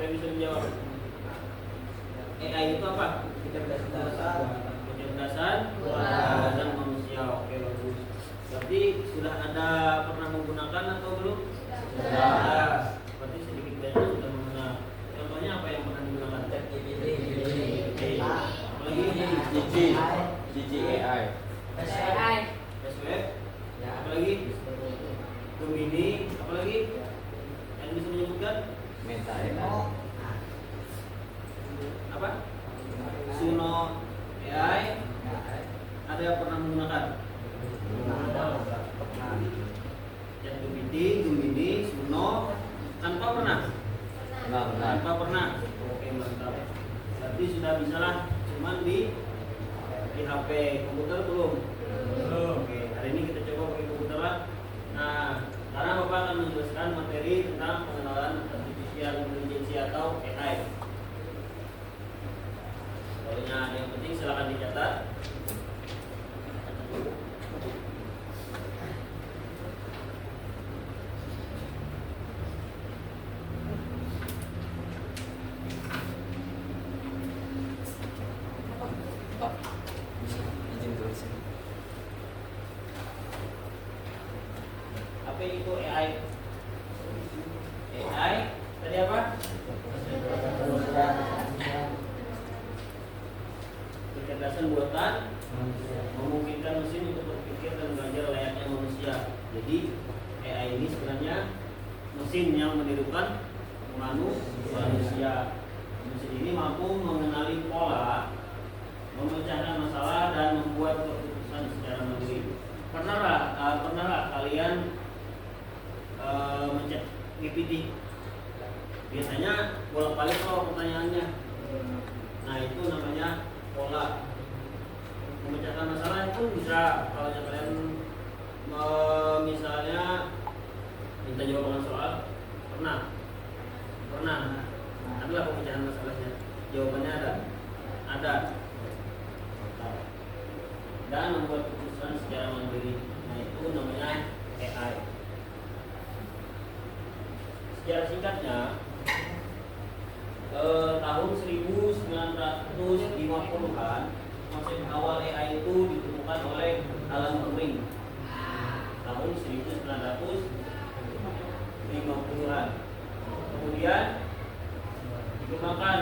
yang bisa menjawab? AI itu apa? Kecerdasan buatan manusia. Oke, bagus. Berarti sudah ada pernah menggunakan atau belum? Sudah. Berarti sedikit banyak sudah mengenal. Contohnya apa yang pernah digunakan? Apalagi? GGAI. SWF. Apalagi? Gemini. Apalagi? Yang bisa menyebutkan? Meta AI. Apa? Suno AI. Ada yang pernah menggunakan? Gemini, Suno, tanpa pernah? Benar. Tanpa pernah. Oke, mantap. Berarti sudah bisa lah, cuman di HP komputer belum. Oke, hari ini kita coba pakai komputer lah. Nah, sekarang Bapak akan menjelaskan materi tentang pengenalan artificial intelligence atau AI. Pokoknya yang penting silakan dicatat. Izin tulis. Apa itu AI? AI tadi apa? Kecerdasan buatan memungkinkan mesin untuk berpikir dan belajar layaknya manusia. Jadi AI ini sebenarnya mesin yang menirukan manusia. Mesin ini mampu mengenali pola, memecahkan masalah dan membuat keputusan secara mandiri. Pernahlah kalian mencet GPT? Biasanya bolak-balik kalau pertanyaannya. Nah, itu namanya pola. Memecahkan masalah itu bisa kalau kalian misalnya minta jawaban soal, pernah adalah pemecahan masalahnya, jawabannya ada dan membuat keputusan secara mandiri. Nah, itu namanya AI. Secara singkatnya, tahun 1950-an konsep awal AI itu ditemukan oleh Alan Turing. Tahun 1950-an. Kemudian dikembangkan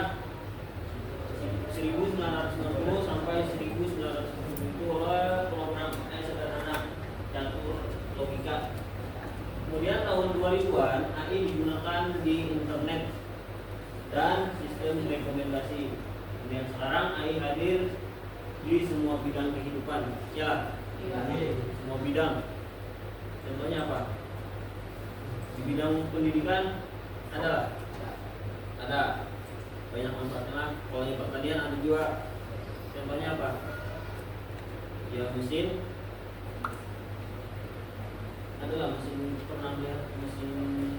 1990 sampai 1970 oleh program sederhana catur logika. Kemudian tahun 2000-an AI digunakan di internet dan sistem rekomendasi. Kemudian sekarang AI hadir di semua bidang kehidupan. Ya, semua bidang. Contohnya apa? Di bidang pendidikan ada banyak manfaatnya. Kalau yang pertanian ada juga. Contohnya apa? Ya, mesin. Adalah mesin, pernah lihat mesin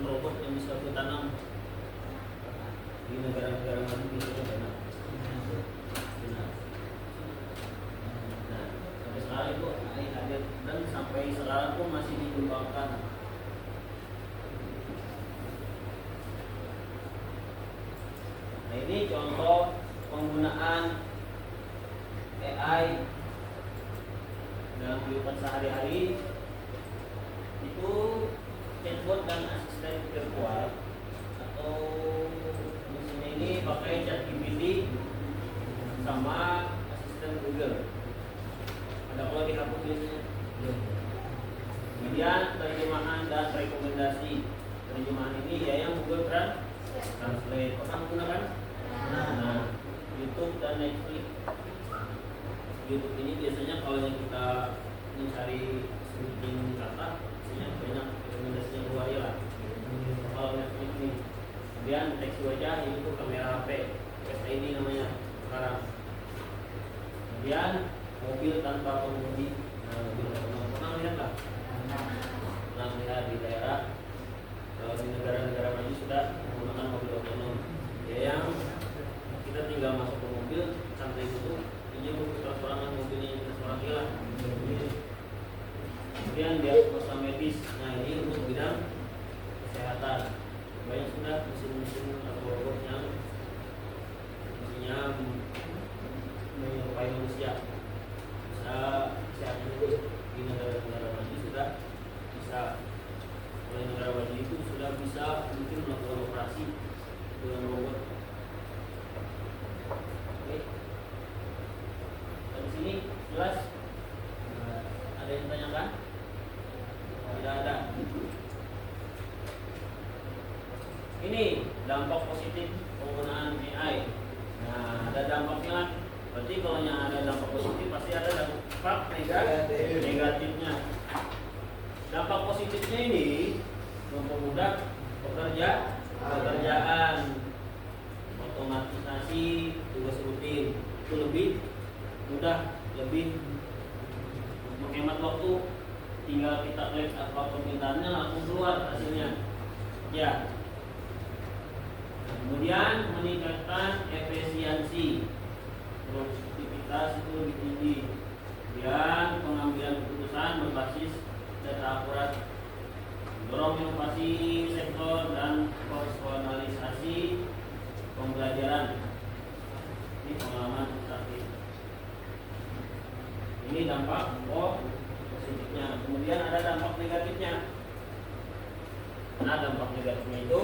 robot yang bisa bertanam di negara-negara maju gitu kan? Benar. Nah, sampai sekarang itu AI hadir dan sampai sekarang pun masih dikembangkan. Nah, ini contoh penggunaan AI dalam kehidupan sehari-hari. Itu chatbot dan asisten virtual atau mesin ini pakai ChatGPT sama asisten Google. Ada kalau dihapus biasanya. Kemudian terjemahan dan rekomendasi. Terjemahan ini ya yang Google Translate. Pernah menggunakan? Nah, YouTube dan Netflix. YouTube ini biasanya kalau yang kita mencari searching kata, biasanya banyak rekomendasinya keluar ya lah. Kalau Netflix ini, kemudian deteksi wajah itu kamera HP, Face ID namanya sekarang. Kemudian mobil tanpa pengemudi. Nah, mobil pernah lihat lah? Pernah lihat di daerah. Kalau di negara-negara maju sudah menggunakan mobil otonom. Ya, yang kita tinggal masuk ke mobil santai dulu. Ini untuk sorangan mobilnya kita sorang lah. Kemudian diagnosa medis. Nah, ini untuk bidang kesehatan. Banyak sudah mesin-mesin atau robot yang penggunaan AI. Nah, ada dampaknya lah. Berarti kalau yang ada dampak positif pasti ada dampak negatifnya. Dampak positifnya ini mempermudah pekerjaan, otomatisasi tugas rutin, itu lebih mudah, lebih menghemat waktu. Tinggal kita klik apa permintaannya langsung keluar hasilnya. Ya. Kemudian meningkatkan efisiensi, produktivitas itu lebih tinggi. Kemudian pengambilan keputusan berbasis data akurat, mendorong inovasi sektor dan personalisasi pembelajaran. Ini pengalaman praktik. Ini dampak positifnya. Kemudian ada dampak negatifnya. Nah, dampak negatifnya itu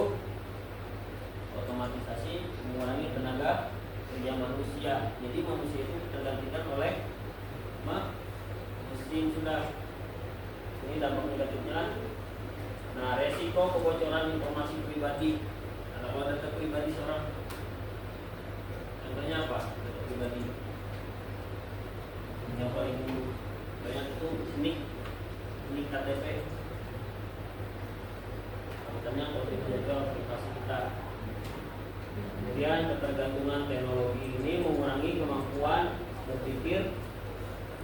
otomatisasi mengurangi tenaga kerja manusia. Jadi manusia itu tergantikan oleh mesin sudah. Ini dampak negatifnya. Nah, resiko kebocoran informasi pribadi. Kalau data pribadi seorang, contohnya apa? Data pribadi yang paling banyak itu nik KTP. Contohnya konfigurator privasi kita. Kemudian ketergantungan teknologi ini mengurangi kemampuan berpikir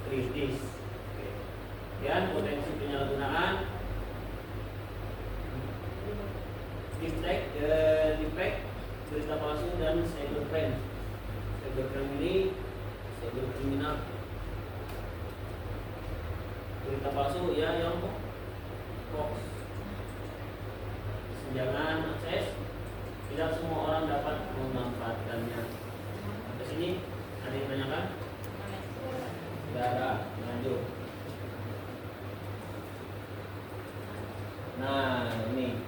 kritis. Dan potensi penyalahgunaan defect, berita palsu dan cybercrime. Cybercrime ini cyberkriminal. Berita palsu ya yang hoax. Jangan akses. Tidak semua orang dapat memanfaatkannya. Sampai sini ada yang tanyakan? Tidak ada. Lanjut. Nah, ini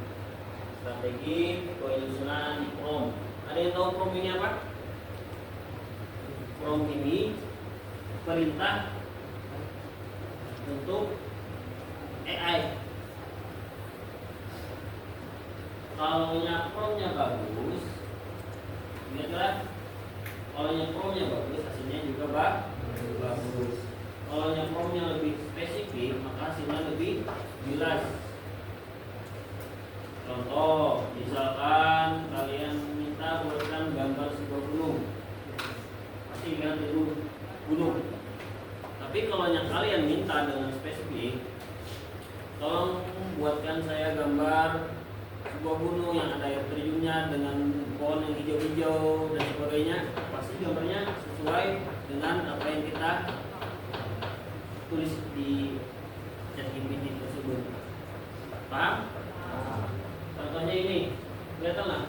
strategi penyusunan prompt. Ada yang tahu prompt ini apa? Prompt ini perintah untuk AI. Kalau promptnya bagus, lihatlah. Kalau promptnya bagus, hasilnya juga bagus. Kalau promptnya lebih spesifik, maka hasilnya lebih jelas. Contoh, misalkan kalian minta buatkan gambar sebuah gunung, pasti lihat dulu gunung. Tapi kalau yang kalian minta dengan spesifik, tolong buatkan saya gambar sebuah gunung yang ada air terjunnya dengan pohon yang hijau-hijau dan sebagainya, pasti gambarnya sesuai dengan apa yang kita tulis di ChatGPT tersebut. Paham? Contohnya ini, kelihatan nggak?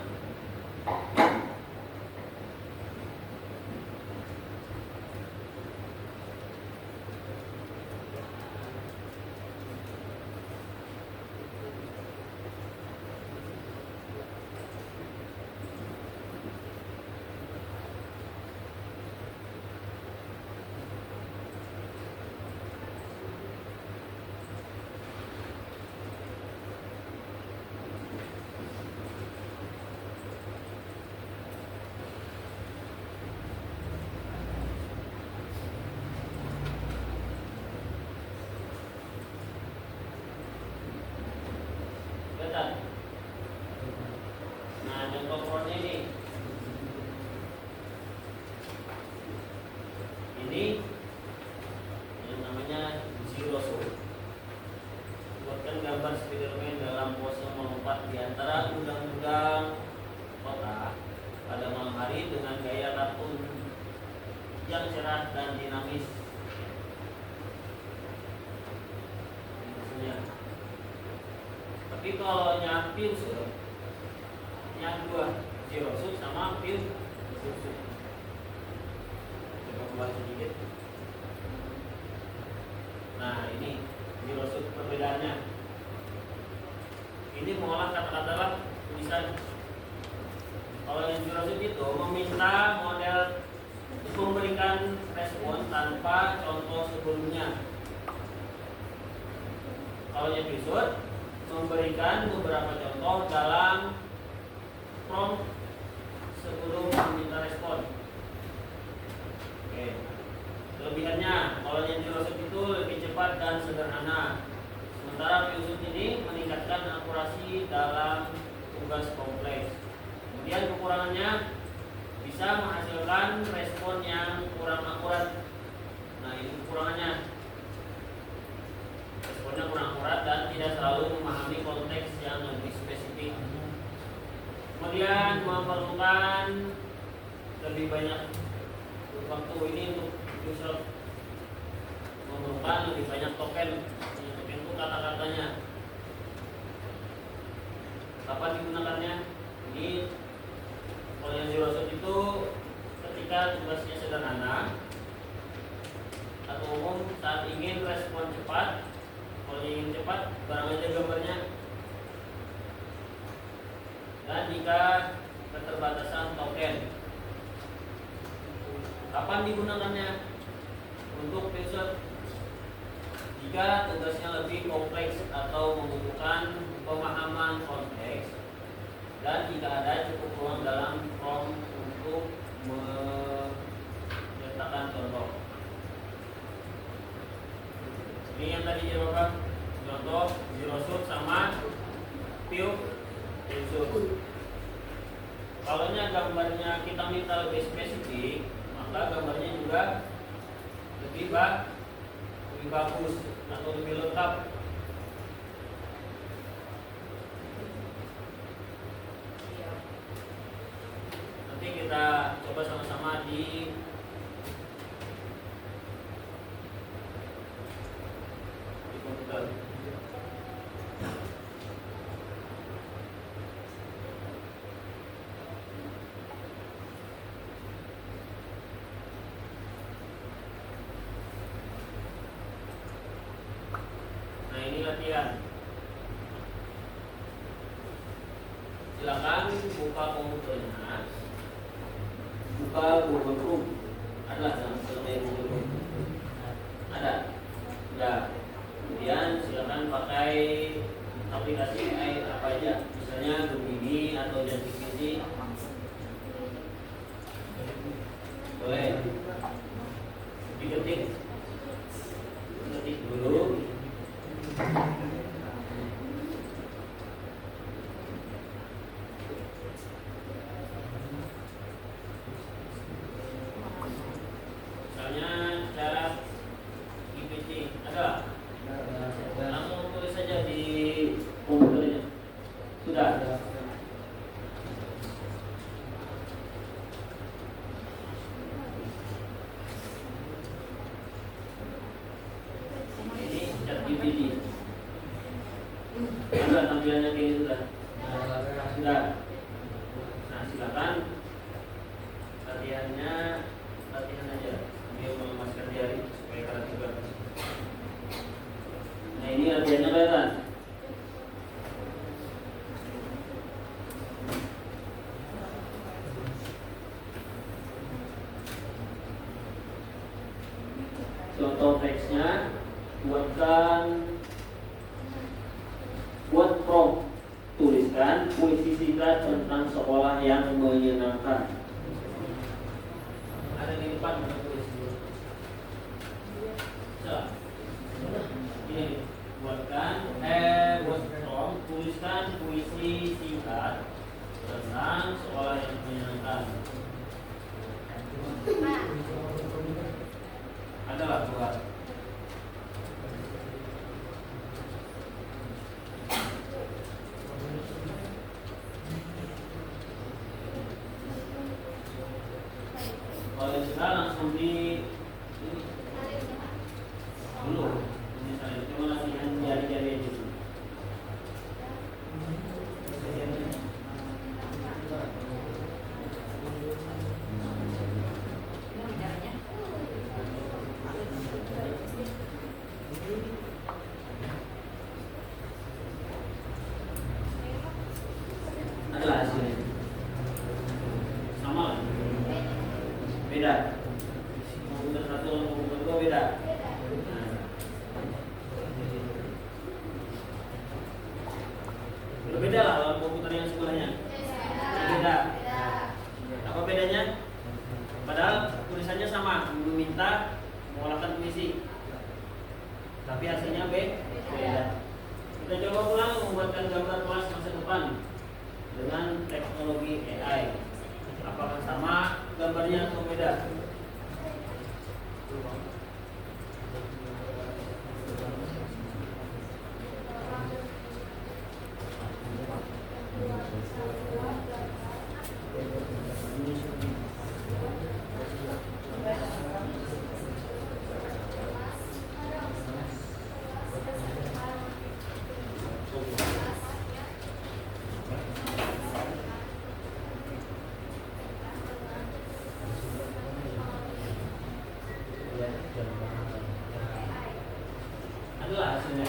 Nah, contoh prompt ini yang namanya zero shoot. Buatkan gambar Spiderman dalam pose melompat di antara udang-udang kota pada malam hari dengan gaya kartun yang cerah dan dinamis. Tapi kalau pure shoot, yang dua zero shoot sama pure shoot. Coba kembali sedikit. Nah, ini zero shoot perbedaannya. Ini mengolah kata-kata lah tulisan. Kalau yang zero shoot itu meminta model memberikan respon tanpa contoh sebelumnya. Kalau yang pure shoot memberikan beberapa contoh dalam prompt Kemudian kekurangannya bisa menghasilkan respon yang kurang akurat. Nah, ini kekurangannya. Responnya kurang akurat dan tidak selalu memahami konteks yang lebih spesifik. Kemudian memerlukan lebih banyak waktu ini untuk user, memerlukan lebih banyak token. Token itu kata-katanya. Kapan digunakannya? Ini kalau yang zero shot itu ketika tugasnya sederhana atau umum saat ingin respon cepat. Kalau ingin cepat, barang aja gambarnya. Dan jika keterbatasan token. Kapan digunakannya? Untuk episode jika tugasnya lebih kompleks atau membutuhkan pemahaman konteks, dan jika ada cukup ruang dalam prompt untuk menyertakan contoh. Ini yang tadi jawaban contoh zero shoot sama view shoot. Kalau gambarnya kita minta lebih spesifik, maka gambarnya juga lebih bagus atau lebih lengkap. Nanti kita coba sama-sama di komputer. Nah, ini latihan. Silakan buka komputernya, buka Google Chrome. Adalah dalam Google Chrome. Ada. Sudah. Kemudian silakan pakai aplikasi AI apa aja, misalnya Gemini atau ChatGPT. Boleh. Diketik dulu. Misalnya chat GPT ada. Langsung tulis saja di komputernya. Sudah. Ini chat GPT. Sudah tampilannya kayak sudah. Sudah. Nah, silakan latihan aja. Dia melemaskan jari supaya kalah juga. Nah, ini latihannya kelihatan. Contoh teksnya, buat prompt, tuliskan puisi singkat tentang sekolah yang menyenangkan. Ada di depan tulis dulu. Ini buat prompt, tuliskan puisi singkat tentang sekolah yang menyenangkan. Adalah buat. Kalau kita langsung di ini dulu, misalnya cuma latihan jari-jari aja dulu. Adalah hasilnya sama kan? Beda. Komputer satu sama komputer dua beda. Berbeda lah dalam komputer yang sebelahnya. Beda. Apa bedanya? Padahal tulisannya sama, meminta mengolahkan puisi, tapi hasilnya beda. Kita coba ulang membuatkan gambar kelas masa depan dengan teknologi AI. pertanyaan pembeda. Adalah hasilnya.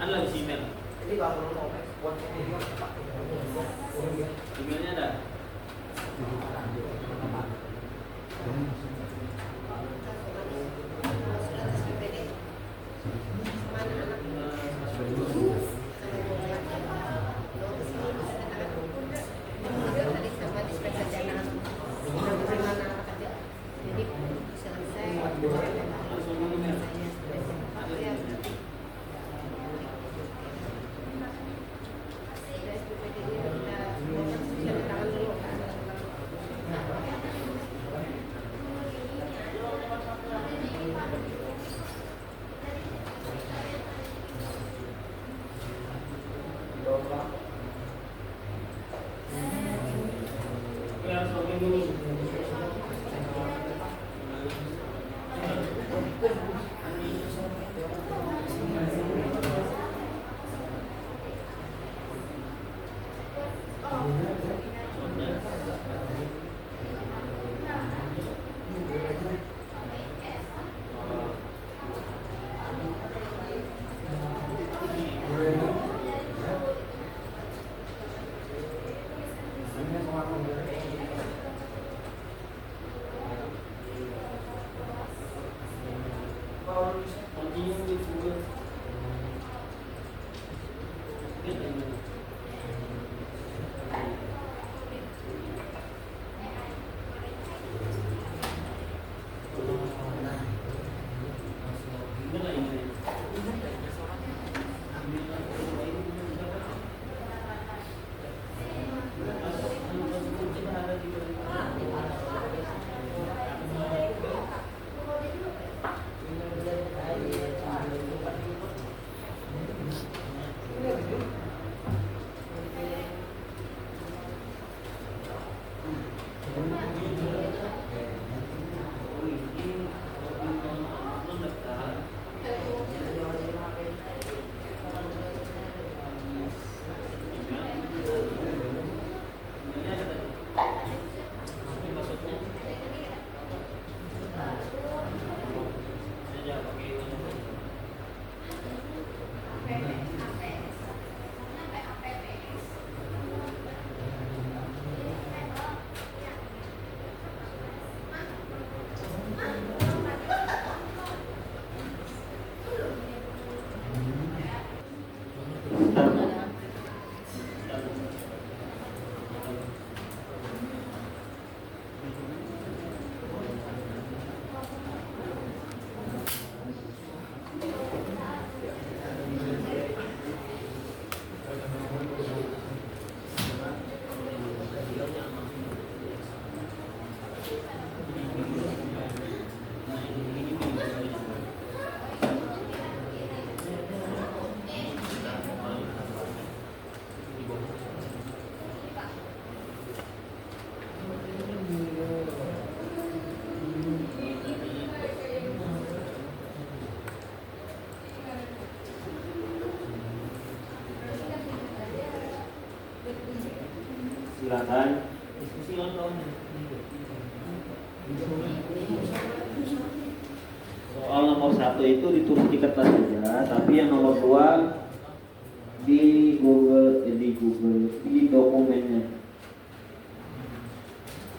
Ada lagi email. Jadi kalau mau buat video Emailnya ada. Ya, login dulu. Continue with work. Silakan diskusi kawan-kawan. Soal nomor 1 itu ditulis di kertas saja, tapi yang nomor 2 di Google, di dokumennya.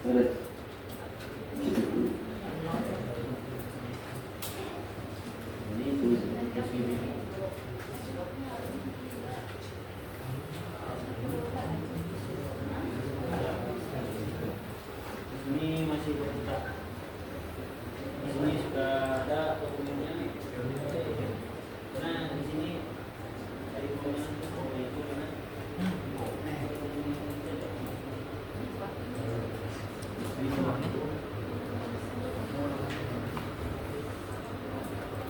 Beres. Ini tulis di sini. Ini masih berputar. Ini sudah ada dokumennya. Nah, di sini dari dokumen itu mana?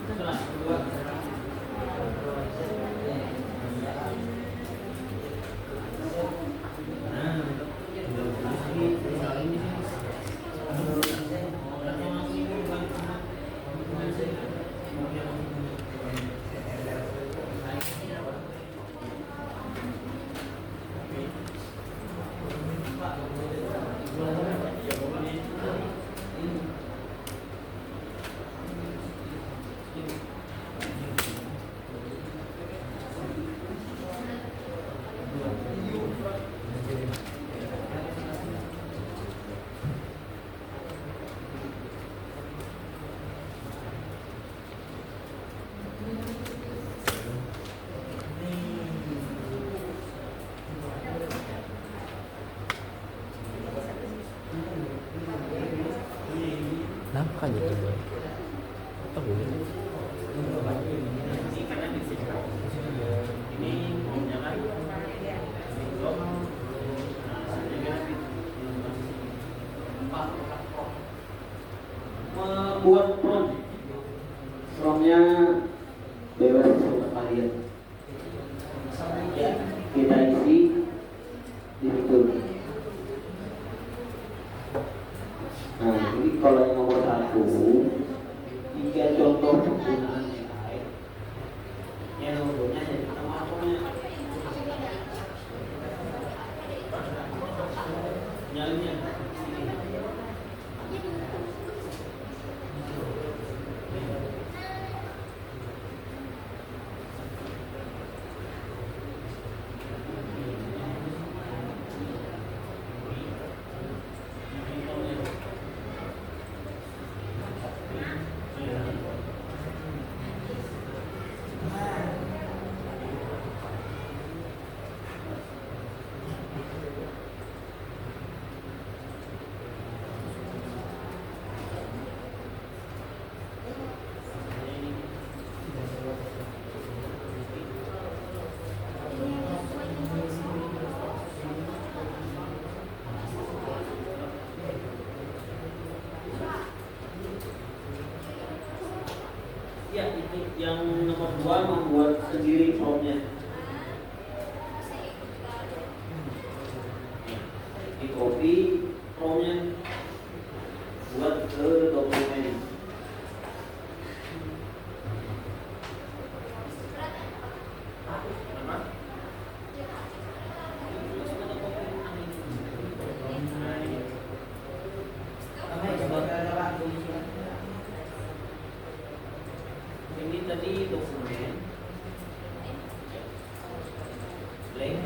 Setelah kedua. Kenapa gitu boy? Tahu gitu. Ini karena di sini. Ini mau jalan. Membuat promnya bebas untuk kalian. Ya, kita isi di situ. Nah, ini kalau yang nomor 1, 3 contoh penggunaan AI. Yang nomor 2 nya jadi nama akunnya. Nyalinya. Ya, itu yang nomor 2 membuat sendiri promnya. Di copy promnya buat ke dokumen. Ini tadi dokumen blank.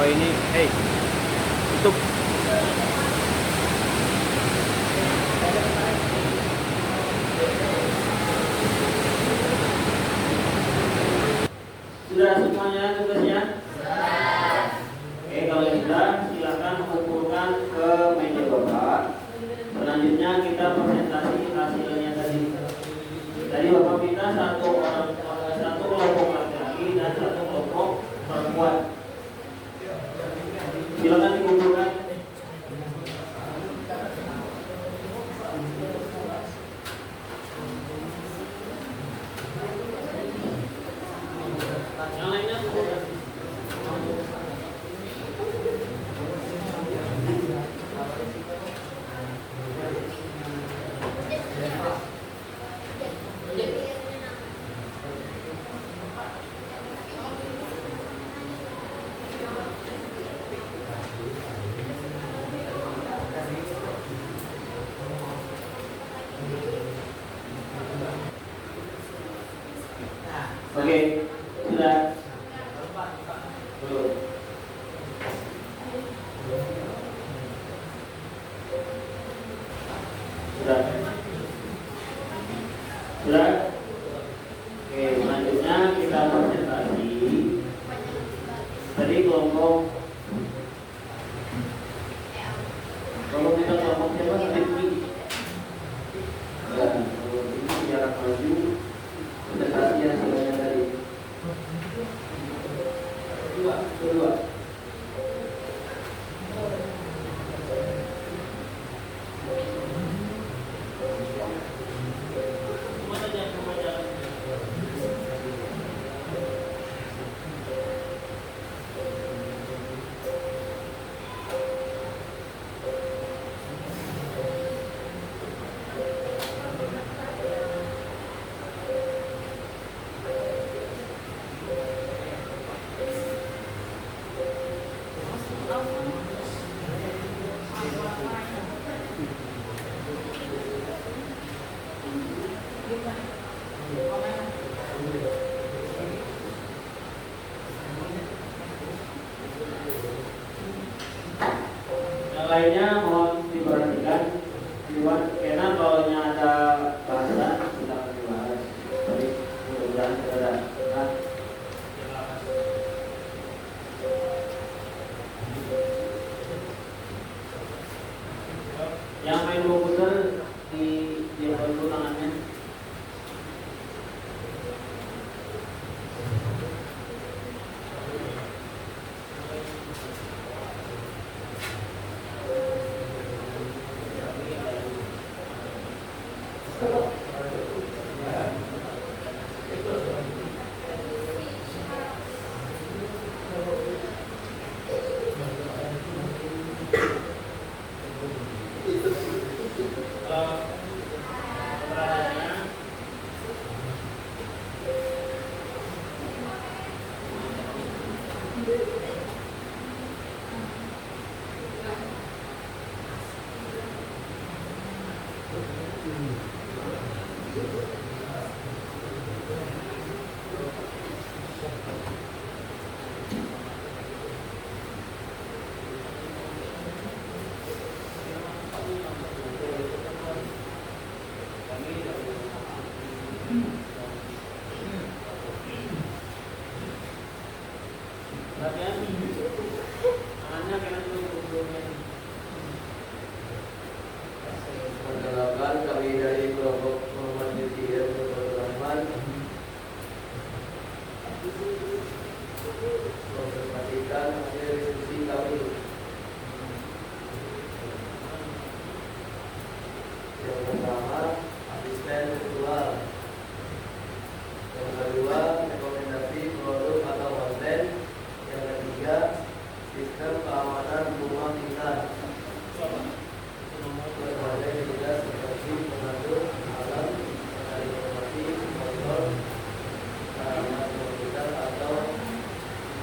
toko ini. Hey, tutup. Sudah semuanya tugasnya? Oke, kalau sudah silakan mengumpulkan ke meja Bapak. Selanjutnya kita presentasi hasilnya tadi. Tadi Bapak minta satu kelompok laki-laki dan satu kelompok perempuan. Silakan dikumpulkan. Yang lainnya kumpulkan. Oke, sudah. Belum. Sudah. Sudah. Oke, selanjutnya kita presentasi. Tadi kelompok kita kelompok siapa? Tadi ini. Dan ini jarak maju. Presentasi yang sebelumnya tadi. Kedua. Yang lainnya mohon diperhatikan. Karena kalau ada bahasan kita akan dibahas. Jadi mudah-mudahan tidak ada. Yang main komputer di bantu tangannya. Perkenalkan, kami dari kelompok Muhammad Yusir Rahman. Memperhatikan hasil diskusi kami. Yang pertama, asisten virtual. Yang kedua, rekomendasi produk atau konten. Yang ketiga, sistem keamanan rumah kita. Berbagai tugas seperti mengatur alat, informasi, kontrol, sarana komputer atau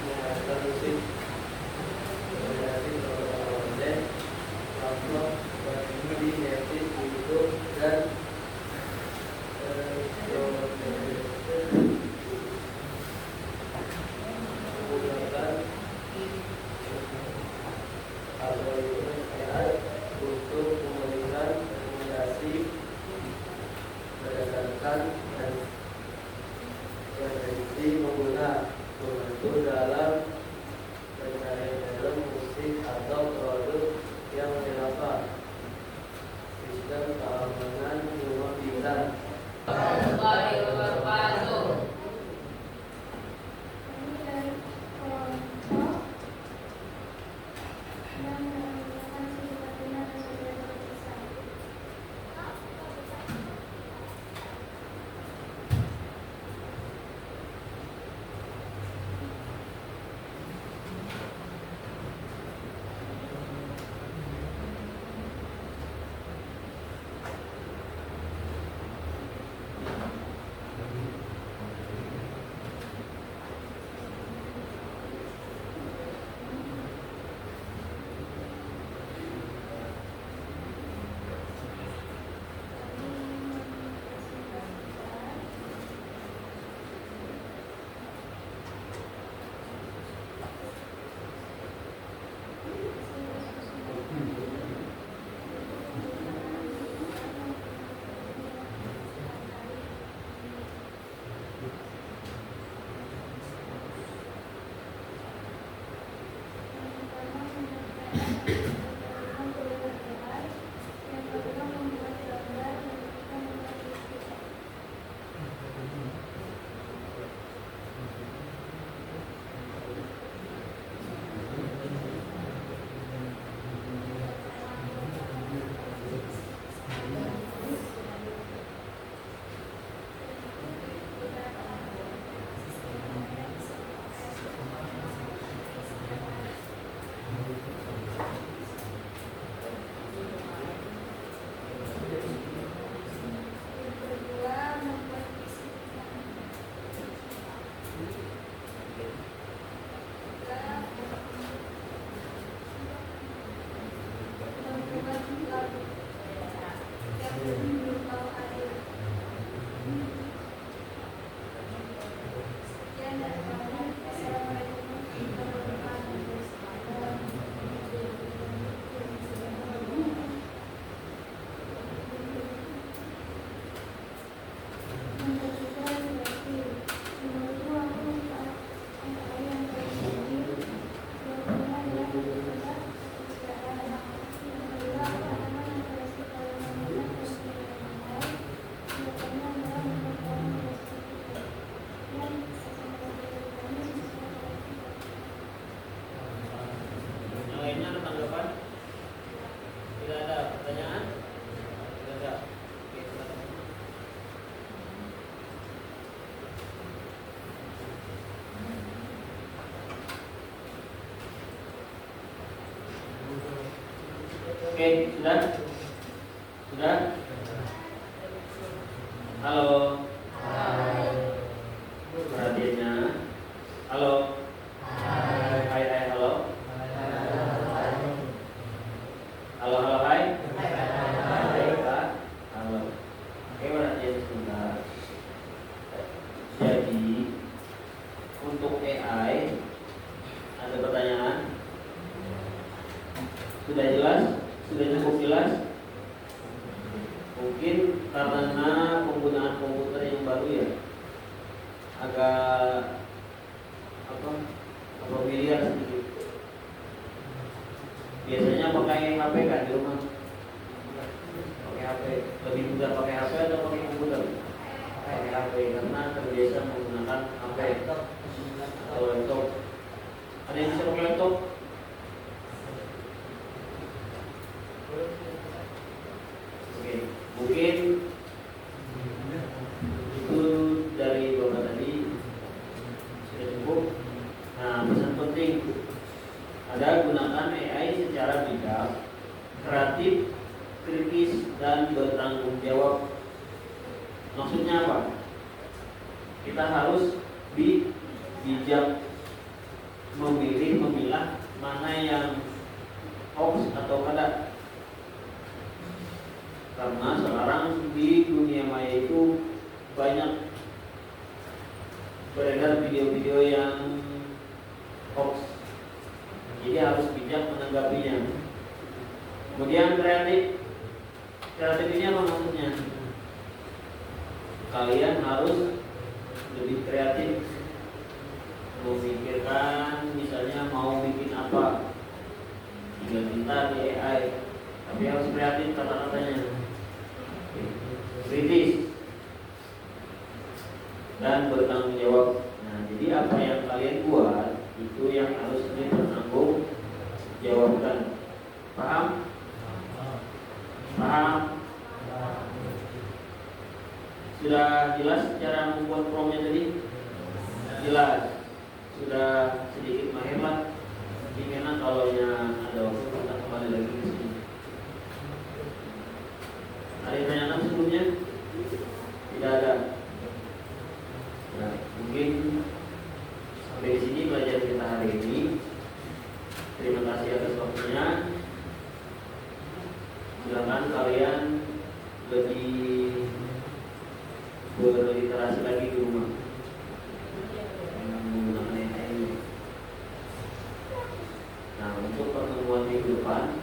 mengatur musik, koordinasi program konten, upload, di Netflix, YouTube, dan menggunakan menggunakan prediksi membantu dalam pencarian film, musik atau produk yang relevan. Sistem keamanan rumah pinggan. Oke, sudah? Sudah? Halo. Perhatiannya. Halo. Hai, hai, halo. Halo, halo, hai. Hai, Kak. Halo. Oke, perhatian sebentar. Jadi, untuk AI, ada pertanyaan? Sudah jelas? Sudah cukup jelas? Mungkin karena penggunaan komputer yang baru ya, agak familiar sedikit. Biasanya pakai HP kan di rumah? Pakai HP. Lebih mudah pakai HP atau pakai komputer? Pakai HP karena terbiasa menggunakan HP atau laptop. Ada yang bisa pakai laptop? Oke, mungkin itu dari Bapak tadi sudah cukup. Nah, pesan penting ada gunakan AI secara bijak, kreatif, kritis, dan bertanggung jawab. Maksudnya apa? Kita harus bijak memilah mana yang hoax atau kada. Karena sekarang di dunia maya itu banyak beredar video-video yang hoax. Jadi harus bijak menanggapinya. Kemudian kreatif. Kreatif ini apa maksudnya? kalian harus lebih kreatif memikirkan, misalnya mau bikin apa, tinggal minta di AI, tapi harus kreatif kata-katanya, kritis dan bertanggung jawab. Nah, jadi apa yang kalian buat itu yang harus dipertanggung jawabkan. Paham? Paham? Sudah jelas cara membuat promnya tadi? Jelas. Sudah sedikit mahir lah. Gimana kalau ada waktu kita kembali lagi ke sini? Ada yang tanyakan sebelumnya? Tidak ada. Nah, mungkin sampai di sini pelajaran kita hari ini. Terima kasih atas waktunya. Silakan kalian lebih berliterasi lagi di rumah menggunakan AI. Nah, untuk pertemuan minggu depan